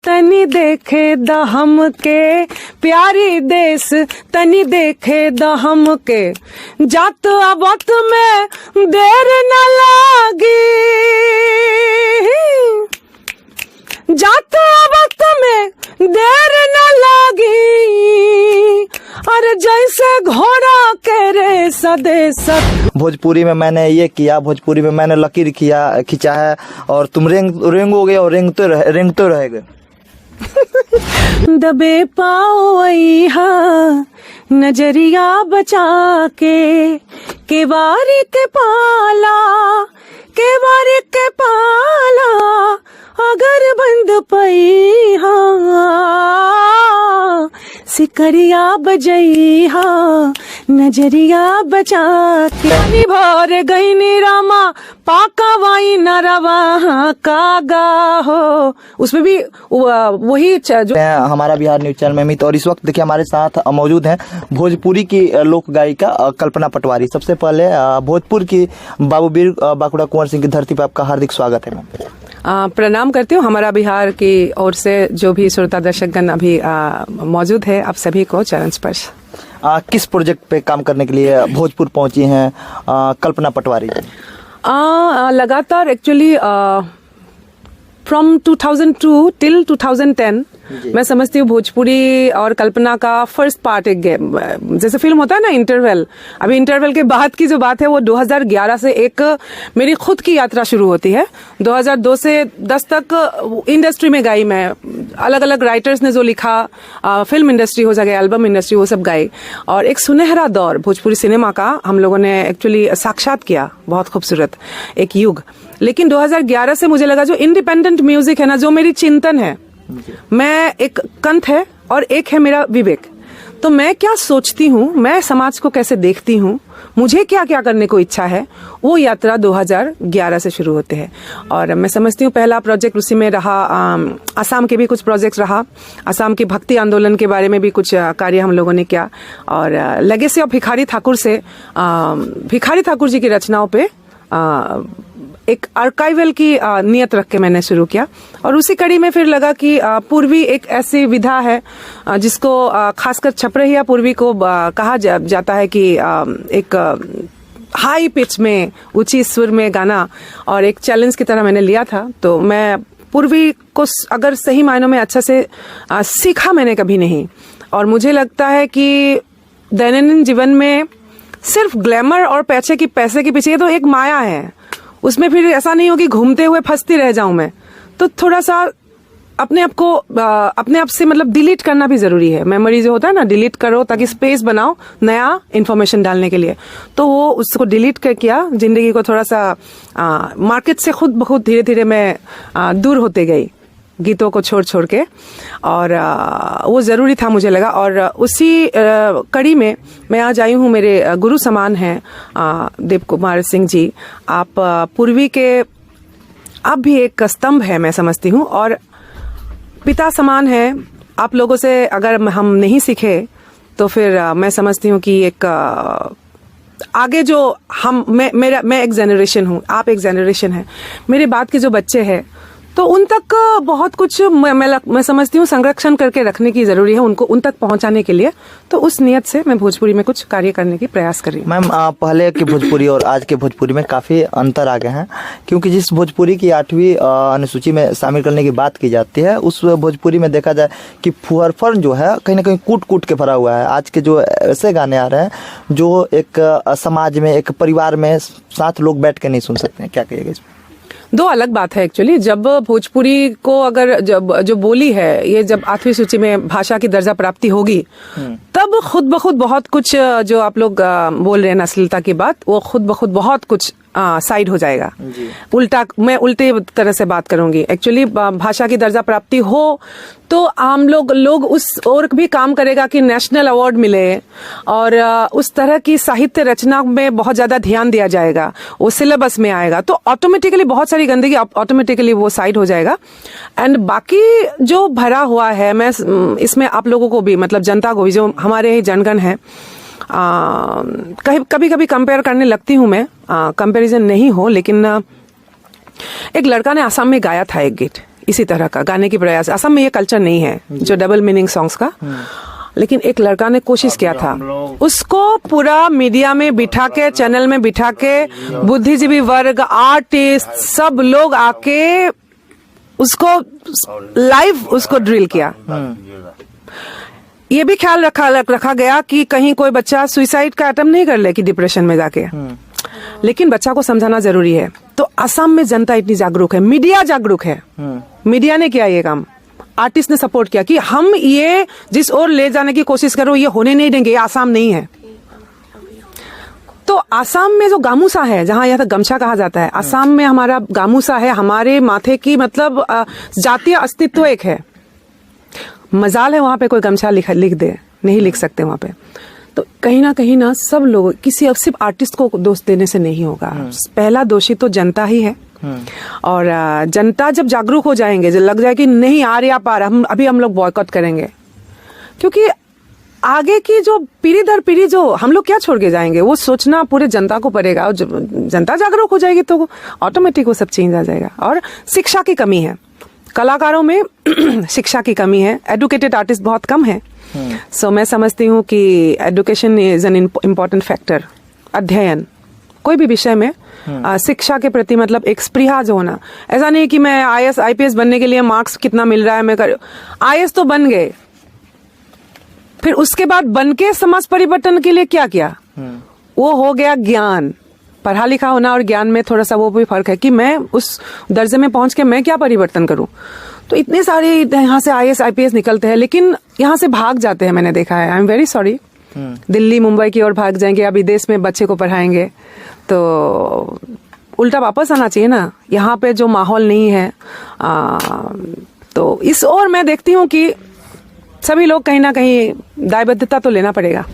तनी देखे द हमके, प्यारी देश तनी देखे द हमके, जात आवत में देर न लागी, जात आवत में देर न लागी, अरे जैसे घोड़ा के रेस देश। भोजपुरी में मैंने ये किया, भोजपुरी में मैंने लकीर खींचा है, और तुम रेंगोगे और रेंगते रहेगे। दबे पाओ यहाँ नजरिया बचा के बारी के पाला, के बारी के पाला, अगर बंद पई हाँ, सिकरिया बजई हाँ, नजरिया बचा के। भर गई नी रामा पाका वाई नरवा कागा हो, उसमें भी वही जो हमारा बिहार न्यूज चैनल में अमित। और इस वक्त देखिए हमारे साथ मौजूद हैं भोजपुरी की लोक गायिका कल्पना पटवारी। सबसे पहले भोजपुर की बाबूबीर बांकुड़ा कुंवर सिंह की धरती पर आपका हार्दिक स्वागत है। प्रणाम करती हूँ हमारा बिहार की ओर से जो भी श्रोता दर्शकगण अभी मौजूद है, आप सभी को चरण स्पर्श। किस प्रोजेक्ट पे काम करने के लिए भोजपुर पहुंची हैं कल्पना पटवारी? लगातार एक्चुअली फ्रॉम 2002 टिल 2010 मैं समझती हूँ भोजपुरी और कल्पना का फर्स्ट पार्ट एक जैसे फिल्म होता है ना इंटरवल, अभी इंटरवल के बाद की जो बात है वो 2011 से एक मेरी खुद की यात्रा शुरू होती है। 2002 से 10 तक इंडस्ट्री में गाई मैं, अलग अलग राइटर्स ने जो लिखा, फिल्म इंडस्ट्री हो जाए, एल्बम इंडस्ट्री, वो सब गाई, और एक सुनहरा दौर भोजपुरी सिनेमा का हम लोगों ने एक्चुअली साक्षात किया, बहुत खूबसूरत एक युग। लेकिन 2011 से मुझे लगा जो इंडिपेंडेंट म्यूजिक है ना, जो मेरी चिंतन है, मैं एक कंठ है और एक है मेरा विवेक, तो मैं क्या सोचती हूँ, मैं समाज को कैसे देखती हूँ, मुझे क्या क्या करने को इच्छा है, वो यात्रा 2011 से शुरू होते हैं। और मैं समझती हूँ पहला प्रोजेक्ट उसी में रहा, असम के भी कुछ प्रोजेक्ट्स रहा, असम के भक्ति आंदोलन के बारे में भी कुछ कार्य हम लोगों ने किया, और लेगेसी ऑफ भिखारी ठाकुर से भिखारी ठाकुर जी की रचनाओं पे एक आर्काइवल की नियत रख के मैंने शुरू किया। और उसी कड़ी में फिर लगा कि पूर्वी एक ऐसी विधा है जिसको खासकर छपरहिया पूर्वी को कहा जाता है कि एक हाई पिच में ऊंची सुर में गाना, और एक चैलेंज की तरह मैंने लिया था। तो मैं पूर्वी को अगर सही मायनों में अच्छा से सीखा मैंने कभी नहीं, और मुझे लगता है कि दैनंदिन जीवन में सिर्फ ग्लैमर और पैसे के पीछे तो एक माया है, उसमें फिर ऐसा नहीं हो कि घूमते हुए फंसती रह जाऊं मैं। तो थोड़ा सा अपने आप से मतलब डिलीट करना भी जरूरी है। मेमोरी जो होता है ना, डिलीट करो ताकि स्पेस बनाओ नया इन्फॉर्मेशन डालने के लिए। तो वो उसको डिलीट कर किया, जिंदगी को थोड़ा सा मार्केट से खुद बहुत धीरे धीरे मैं दूर होते गई, गीतों को छोड़ के, और वो जरूरी था मुझे लगा। और उसी कड़ी में मैं आज आई हूँ, मेरे गुरु समान हैं देव कुमार सिंह जी। आप पूर्वी के आप भी एक स्तंभ है मैं समझती हूँ, और पिता समान है। आप लोगों से अगर हम नहीं सीखे तो फिर मैं समझती हूँ कि एक आगे जो मैं एक जेनरेशन हूँ, आप एक जेनरेशन है, मेरे बाद के जो बच्चे हैं, तो उन तक बहुत कुछ मैं समझती हूँ संरक्षण करके रखने की जरूरी है, उनको उन तक पहुंचाने के लिए। तो उस नियत से मैं भोजपुरी में कुछ कार्य करने की प्रयास कर रही हूँ। मैम, पहले की भोजपुरी और आज के भोजपुरी में काफी अंतर आ गए हैं, क्योंकि जिस भोजपुरी की 8वीं अनुसूची में शामिल करने की बात की जाती है, उस भोजपुरी में देखा जाए कि फुहरफन जो है कहीं ना कहीं कूट के भरा हुआ है। आज के जो ऐसे गाने आ रहे हैं जो एक समाज में, एक परिवार में साथ लोग बैठ के नहीं सुन सकते हैं, क्या कहिएगा इसमें? दो अलग बात है एक्चुअली। जब भोजपुरी को अगर जो बोली है, ये जब 8वीं सूची में भाषा की दर्जा प्राप्ति होगी, तब खुद ब खुद बहुत कुछ जो आप लोग बोल रहे हैं अश्लीलता की बात, वो खुद ब खुद बहुत कुछ साइड हो जाएगा। मैं उल्टे तरह से बात करूंगी। एक्चुअली भाषा की दर्जा प्राप्ति हो तो आम लोग उस और भी काम करेगा कि नेशनल अवार्ड मिले, और उस तरह की साहित्य रचना में बहुत ज्यादा ध्यान दिया जाएगा, वो सिलेबस में आएगा, तो ऑटोमेटिकली बहुत सारी गंदगी ऑटोमेटिकली वो साइड हो जाएगा। एंड बाकी जो भरा हुआ है, मैं इसमें आप लोगों को भी, मतलब जनता को भी, जो हमारे ही जनगण है, कभी कभी कंपेयर करने लगती हूं मैं, कंपैरिजन नहीं हो, लेकिन एक लड़का ने आसाम में गाया था एक गीत, इसी तरह का गाने की प्रयास। असम में ये कल्चर नहीं है जो डबल मीनिंग सॉन्ग्स का, लेकिन एक लड़का ने कोशिश किया था, उसको पूरा मीडिया में बिठा के, चैनल में बिठा के, बुद्धिजीवी वर्ग, आर्टिस्ट, सब लोग आके उसको लाइव उसको ड्रिल किया। ये भी ख्याल रखा गया कि कहीं कोई बच्चा सुसाइड का अटेम्प्ट नहीं कर ले कि डिप्रेशन में जाके, लेकिन बच्चा को समझाना जरूरी है। तो असम में जनता इतनी जागरूक है, मीडिया जागरूक है, मीडिया ने किया ये काम, आर्टिस्ट ने सपोर्ट किया कि हम ये जिस ओर ले जाने की कोशिश करो ये होने नहीं देंगे, ये आसाम नहीं है। तो आसाम में जो गामूसा है, जहां यह गमछा कहा जाता है, आसाम में हमारा गामूसा है, हमारे माथे की मतलब जातीय अस्तित्व एक है। मजाल है वहां पे कोई गमछा लिख दे, नहीं लिख सकते वहां पे। तो कहीं ना सब लोग, किसी अब सिर्फ आर्टिस्ट को दोष देने से नहीं होगा, पहला दोषी तो जनता ही है। और जनता जब जागरूक हो जाएंगे, जब लग जाए कि नहीं आ रहा पार, हम लोग बॉयकॉट करेंगे, क्योंकि आगे की जो पीढ़ी दर पीढ़ी जो हम लोग क्या छोड़ के जाएंगे, वो सोचना पूरे जनता को पड़ेगा। और जनता जागरूक हो जाएगी तो ऑटोमेटिक वो सब चेंज आ जाएगा। और शिक्षा की कमी है कलाकारों में शिक्षा की कमी है, एडुकेटेड आर्टिस्ट बहुत कम है। सो मैं समझती हूँ कि education is an important factor. अध्ययन कोई भी विषय में शिक्षा के प्रति मतलब एक स्पृहा जो होना, ऐसा नहीं कि मैं IAS IPS बनने के लिए मार्क्स कितना मिल रहा है मैं कर, IAS तो बन गए, फिर उसके बाद बन के समाज परिवर्तन के लिए क्या किया, वो हो गया ज्ञान। पढ़ा लिखा होना और ज्ञान में थोड़ा सा वो भी फर्क है कि मैं उस दर्जे में पहुंच के मैं क्या परिवर्तन करूं। तो इतने सारे यहाँ से IAS IPS निकलते हैं, लेकिन यहाँ से भाग जाते हैं, मैंने देखा है। I am very sorry, Delhi Mumbai की ओर भाग जाएंगे, या विदेश में बच्चे को पढ़ाएंगे, तो उल्टा वापस आना चाहिए ना। यहाँ पे जो माहौल नहीं है तो इस ओर मैं देखती हूँ कि सभी लोग कहीं ना कहीं दायबद्धता तो लेना पड़ेगा।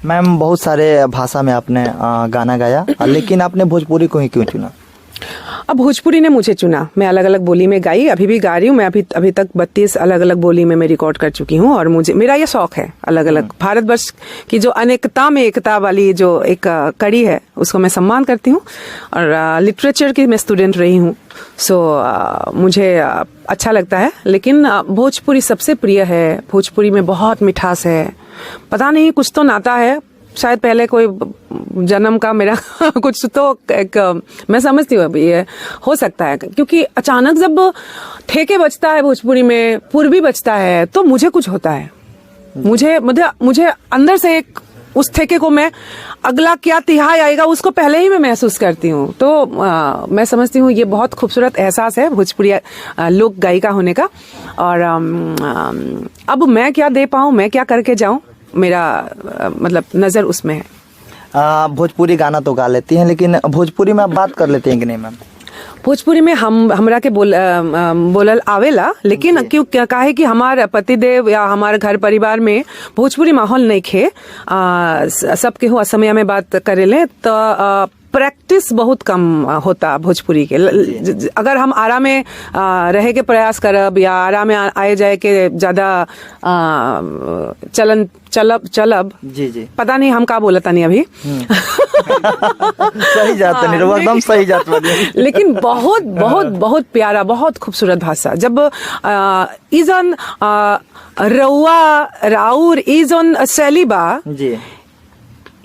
मैम, बहुत सारे भाषा में आपने गाना गाया, लेकिन आपने भोजपुरी को ही क्यों चुना? अब भोजपुरी ने मुझे चुना। मैं अलग अलग बोली में गाई, अभी भी गा रही हूँ मैं। अभी तक 32 अलग अलग बोली में मैं रिकॉर्ड कर चुकी हूँ, और मेरा ये शौक है अलग अलग भारतवर्ष की जो अनेकता में एकता वाली जो एक कड़ी है, उसको मैं सम्मान करती हूँ। और लिटरेचर की मैं स्टूडेंट रही हूँ, सो मुझे अच्छा लगता है। लेकिन भोजपुरी सबसे प्रिय है। भोजपुरी में बहुत मिठास है, पता नहीं कुछ तो नाता है, शायद पहले कोई जन्म का मेरा कुछ तो एक मैं समझती हूँ अभी ये हो सकता है, क्योंकि अचानक जब ठेके बजता है भोजपुरी में, पूर्वी बजता है, तो मुझे कुछ होता है। मुझे अंदर से एक उस ठेके को मैं अगला क्या तिहाई आएगा उसको पहले ही मैं महसूस करती हूँ। तो मैं समझती हूँ ये बहुत खूबसूरत एहसास है भोजपुरी लोक गायिका होने का। और अब मैं क्या दे पाऊँ, मैं क्या करके जाऊँ, मेरा मतलब नजर उसमें है। भोजपुरी गाना तो गा लेती हैं, लेकिन भोजपुरी में आप बात कर लेते हैं कि नहीं मैम? भोजपुरी में हमरा के बोलल आवेला, लेकिन क्यों क्या काहे कि हमार पतिदेव या हमारे घर परिवार में भोजपुरी माहौल नहीं खे। सब केहू असमिया में बात करेले, तो प्रैक्टिस बहुत कम होता भोजपुरी के। अगर हम आरा में रहे के प्रयास करब या आरा में आए जाए के ज्यादा चलब जी पता नहीं हम का बोलता नहीं अभी सही जाता नहीं, एकदम सही जाता। लेकिन बहुत बहुत बहुत प्यारा, बहुत खूबसूरत भाषा। जब इजन रउआ राउर इजन शैली बा जी,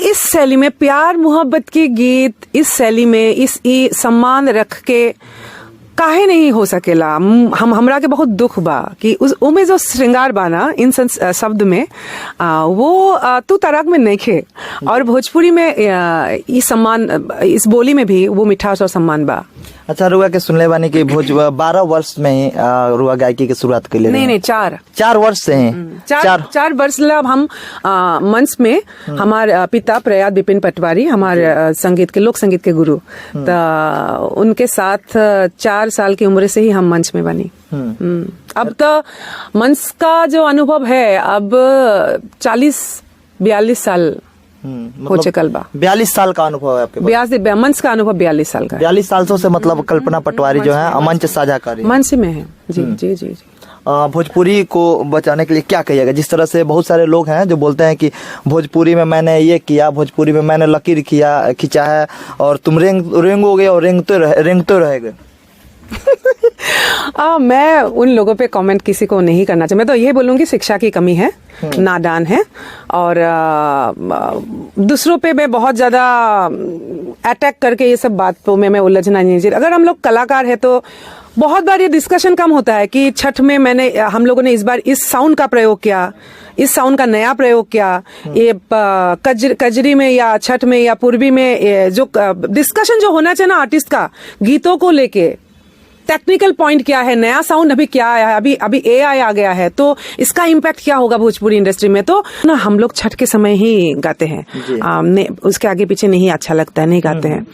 इस शैली में प्यार मोहब्बत के गीत, इस शैली में इस सम्मान रख के काहे नहीं हो सकेला। हमरा के बहुत दुख बा कि उमे जो श्रृंगार बा ना इन शब्द में वो तू तराक में नहीं खे। और भोजपुरी में इस सम्मान, इस बोली में भी वो मिठास और सम्मान बा। अच्छा, रुआ के सुनले बानी कि 12 वर्ष में ही रुआ गायकी की शुरुआत कर ले? नहीं, 4 वर्ष से ही। 4 वर्ष लब हम मंच में, हमारे पिता प्रयात विपिन पटवारी हमारे संगीत के, लोक संगीत के गुरु, तो उनके साथ 4 साल की उम्र से ही हम मंच में बनी। अब तो मंच का जो अनुभव है अब 40-42 साल हो चुकल बा। 42 साल का अनुभव है आपके पास? मंच का अनुभव 42 साल का। 42 साल से मतलब कल्पना पटवारी जो है मंच साझा कर रही है, मंच में है। जी। भोजपुरी को बचाने के लिए क्या कहिएगा? जिस तरह से बहुत सारे लोग हैं जो बोलते हैं कि भोजपुरी में मैंने ये किया, भोजपुरी में मैंने लकीर खींचा है, और तुम रेंगोगे और रेंगते रहेगे। मैं उन लोगों पे कमेंट किसी को नहीं करना चाहिए। मैं तो ये बोलूंगी शिक्षा की कमी है, नादान है, और दूसरों पे मैं बहुत ज्यादा अटैक करके ये सब बातों में मैं उलझना नहीं चाहिए। अगर हम लोग कलाकार है तो बहुत बार ये डिस्कशन कम होता है कि छठ में हम लोगों ने इस बार इस साउंड का प्रयोग किया, इस साउंड का नया प्रयोग किया, ये कजरी में या छठ में या पूर्वी में जो डिस्कशन जो होना चाहिए ना आर्टिस्ट का गीतों को लेके, टेक्निकल पॉइंट क्या है, नया साउंड अभी क्या आया है, अभी एआई आ गया है तो इसका इम्पैक्ट क्या होगा भोजपुरी इंडस्ट्री में। तो ना हम लोग छठ के समय ही गाते हैं, उसके आगे पीछे नहीं अच्छा लगता है, नहीं गाते हैं।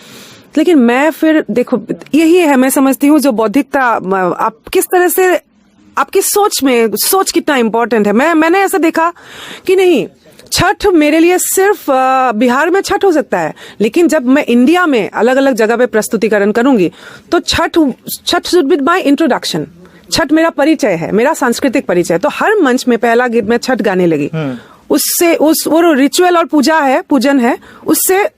लेकिन मैं फिर देखो यही है, मैं समझती हूँ जो बौद्धिकता, आप किस तरह से आपकी सोच कितना इम्पोर्टेंट है। मैंने ऐसा देखा कि नहीं, छठ मेरे लिए सिर्फ बिहार में छठ हो सकता है, लेकिन जब मैं इंडिया में अलग अलग जगह पे प्रस्तुतिकरण करूंगी तो Chhath should be my introduction. Chhath मेरा परिचय है, मेरा सांस्कृतिक परिचय। तो हर मंच में पहला गीत मैं छठ गाने लगी, उससे वो रिचुअल और पूजन है उससे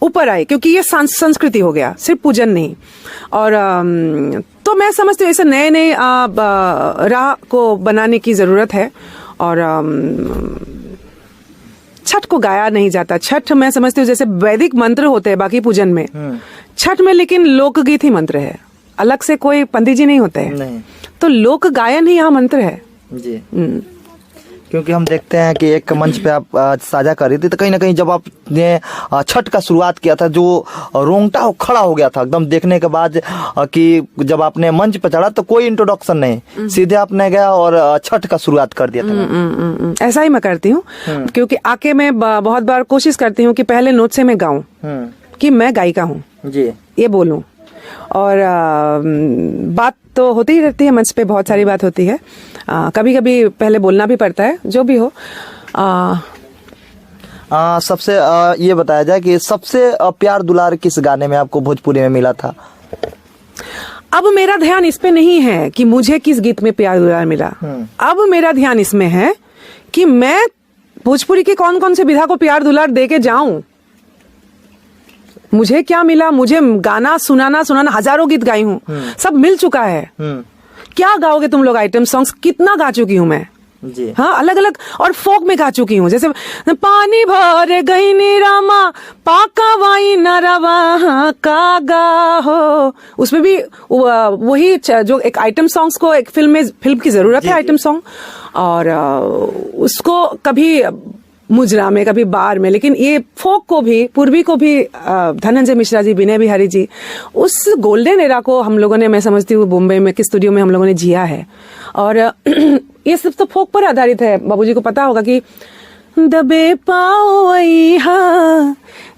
ऊपर आई, क्योंकि ये संस्कृति हो गया, सिर्फ पूजन नहीं। और तो मैं समझती हूँ ऐसे नए राह को बनाने की जरूरत है। और छठ को गाया नहीं जाता। छठ मैं समझती हूँ जैसे वैदिक मंत्र होते हैं बाकी पूजन में, छठ में लेकिन लोकगीत ही मंत्र है, अलग से कोई पंडित जी नहीं होते हैं, तो लोक गायन ही यहाँ मंत्र है जी। क्योंकि हम देखते हैं कि एक मंच पे आप साझा कर रही थी तो कहीं ना कहीं जब आपने छठ का शुरुआत किया था, जो रोंगटा खड़ा हो गया था एकदम देखने के बाद कि जब आपने मंच पे चढ़ा तो कोई इंट्रोडक्शन नहीं, सीधे आपने गया और छठ का शुरुआत कर दिया था। ऐसा ही मैं करती हूँ, क्योंकि आके मैं बहुत बार कोशिश करती हूँ कि पहले नोट से मैं गाऊं कि मैं गायिका हूँ जी, ये बोलूं। और बात तो होती ही रहती है मंच पे, बहुत सारी बात होती है, कभी कभी पहले बोलना भी पड़ता है, जो भी हो। सबसे ये बताया जाए कि सबसे प्यार दुलार किस गाने में आपको भोजपुरी में मिला था? अब मेरा ध्यान इस पे नहीं है कि मुझे किस गीत में प्यार दुलार मिला, अब मेरा ध्यान इसमें है कि मैं भोजपुरी की कौन कौन से विधा को प्यार दुलार दे के जाऊं। मुझे क्या मिला? मुझे गाना सुनाना हजारों गीत गाई हूँ, सब मिल चुका है। क्या गाओगे तुम लोग आइटम सॉन्ग्स? कितना गा चुकी हूँ मैं जी। हाँ, अलग अलग, और फोक में गा चुकी हूँ, जैसे पानी भर गई नी रामा पाका वाई नरवा का गा हो, उसमें भी वही जो एक आइटम सॉन्ग्स को एक फिल्म की जरूरत है आइटम सॉन्ग, और उसको कभी मुजरा में कभी बार में, लेकिन ये फोक को भी, पूर्वी को भी धनंजय मिश्रा जी, विनय बिहारी जी, उस गोल्डन एरा को हम लोगों ने, मैं समझती हूँ बॉम्बे में के स्टूडियो में हम लोगों ने जिया है। और ये सब तो फोक पर आधारित है। बाबूजी को पता होगा कि दबे पाओ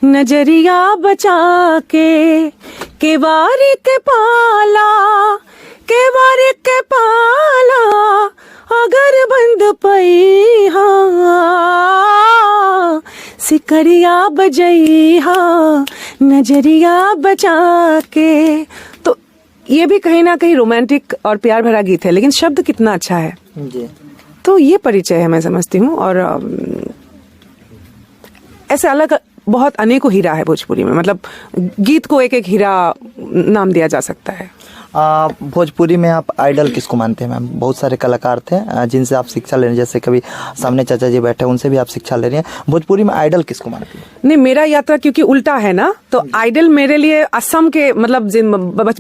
नजरिया बचा के वारी के पाला अगर बंद पई सिकरिया बजई नजरिया बचा के। तो ये भी कहीं ना कहीं रोमांटिक और प्यार भरा गीत है, लेकिन शब्द कितना अच्छा है जी। तो ये परिचय है, मैं समझती हूँ। और ऐसे अलग बहुत अनेकों हीरा है भोजपुरी में, मतलब गीत को एक एक हीरा नाम दिया जा सकता है। भोजपुरी में आप आइडल किसको मानते हैं मैम? बहुत सारे कलाकार थे जिनसे आप शिक्षा ले रहे हैं, जैसे कभी सामने चाचा जी बैठे उनसे भी आप शिक्षा ले रही हैं, भोजपुरी में आइडल किसको मानती हैं? नहीं, मेरा यात्रा क्योंकि उल्टा है ना, तो आइडल मेरे लिए असम के, मतलब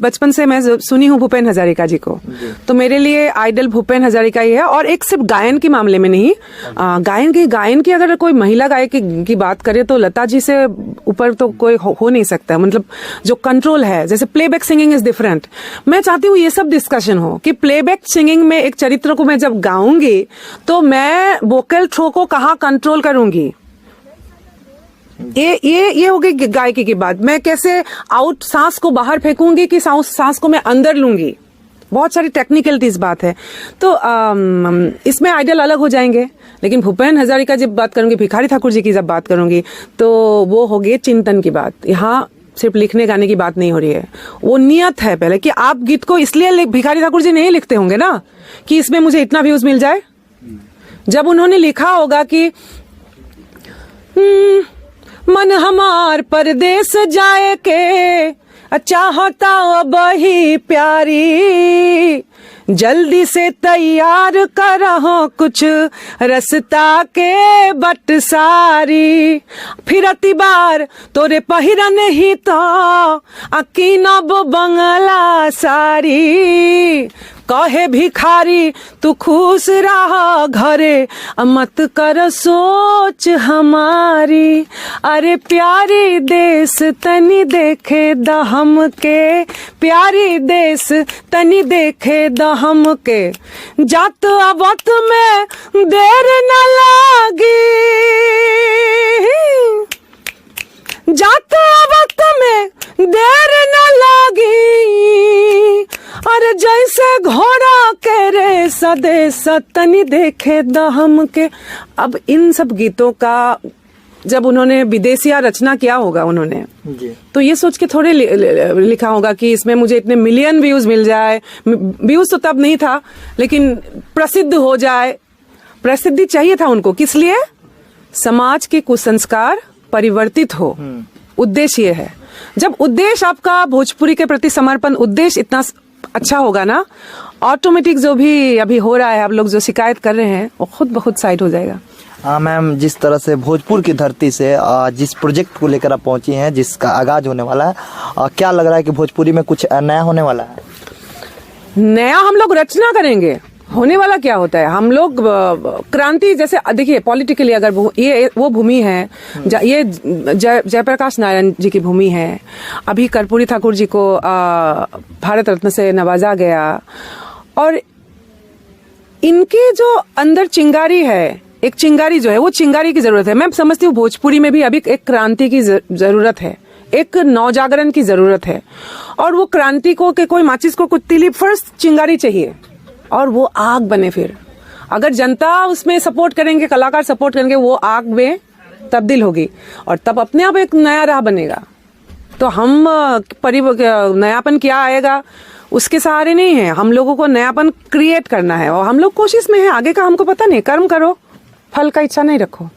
बचपन से मैं सुनी हूँ भूपेन हजारिका जी को, तो मेरे लिए आइडल भूपेन हजारिका ही है। और एक सिर्फ गायन के मामले में नहीं, गायन की अगर कोई महिला गायक की बात करे तो लता जी से ऊपर तो कोई हो नहीं सकता। मतलब जो कंट्रोल है, जैसे प्लेबैक सिंगिंग इज डिफरेंट। मैं चाहती हूँ ये सब डिस्कशन हो कि प्लेबैक सिंगिंग में एक चरित्र को मैं जब गाऊंगी तो मैं वोकल थ्रो को कहाँ कंट्रोल करूंगी, ये हो गई गायकी की बात। मैं कैसे आउट सांस को बाहर फेंकूंगी कि सांस को मैं अंदर लूंगी, बहुत सारी टेक्निकलिटीज बात है। तो इसमें आइडल अलग हो जाएंगे। लेकिन भूपेन हजारिका जब बात करूंगी, भिखारी ठाकुर जी की जब बात करूंगी, तो वो हो गई चिंतन की बात। यहाँ सिर्फ लिखने गाने की बात नहीं हो रही है, वो नियत है पहले कि आप गीत को इसलिए भिखारी ठाकुर जी नहीं लिखते होंगे ना कि इसमें मुझे इतना व्यूज मिल जाए। जब उन्होंने लिखा होगा कि मन हमार परदेस जाए के चाहता अब ही प्यारी, जल्दी से तैयार करहो कुछ रस्ता के बटसारी, फिर अति बार तोरे पहिरन ही तो अकीनब बंगला सारी, कहे भिखारी तू खुश रहा घरे मत कर सोच हमारी, अरे प्यारी देश तनी देखे दहम के, प्यारी देश तनी देखे दहम के, जात आवत में देर न लागी, जात आवत में देर न लागी, अरे जैसे घोड़ा के रे सदे सतनी देखे दहम के। अब इन सब गीतों का जब उन्होंने विदेशिया रचना किया होगा उन्होंने जी। तो ये सोच के थोड़े लिखा होगा कि इसमें मुझे इतने मिलियन व्यूज मिल जाए, व्यूज तो तब नहीं था लेकिन प्रसिद्ध हो जाए, प्रसिद्धि चाहिए था उनको, किस लिए? समाज के कुसंस्कार परिवर्तित हो, उद्देश्य ये है। जब उद्देश्य आपका भोजपुरी के प्रति समर्पण उद्देश्य इतना अच्छा होगा ना, ऑटोमेटिक जो भी अभी हो रहा है, आप लोग जो शिकायत कर रहे हैं वो खुद ब खुद साइड हो जाएगा। हाँ मैम, जिस तरह से भोजपुर की धरती से जिस प्रोजेक्ट को लेकर आप पहुंची हैं, जिसका आगाज होने वाला है, क्या लग रहा है कि भोजपुरी में कुछ नया होने वाला है? नया हम लोग रचना करेंगे, होने वाला क्या होता है, हम लोग क्रांति, जैसे देखिए पॉलिटिकली अगर ये वो भूमि है, ये जयप्रकाश नारायण जी की भूमि है, अभी कर्पूरी ठाकुर जी को भारत रत्न से नवाजा गया, और इनके जो अंदर चिंगारी है, एक चिंगारी जो है वो चिंगारी की जरूरत है। मैं समझती हूँ भोजपुरी में भी अभी एक क्रांति की जरूरत है, एक नवजागरण की जरूरत है, और वो क्रांति को के कोई माचिस को कुछ तिली फर्स्ट चिंगारी चाहिए और वो आग बने। फिर अगर जनता उसमें सपोर्ट करेंगे, कलाकार सपोर्ट करेंगे, वो आग में तब्दील होगी और तब अपने आप एक नया राह बनेगा। तो हम नयापन क्या आएगा उसके सहारे नहीं है, हम लोगों को नयापन क्रिएट करना है और हम लोग कोशिश में है। आगे का हमको पता नहीं, कर्म करो, फल का इच्छा नहीं रखो।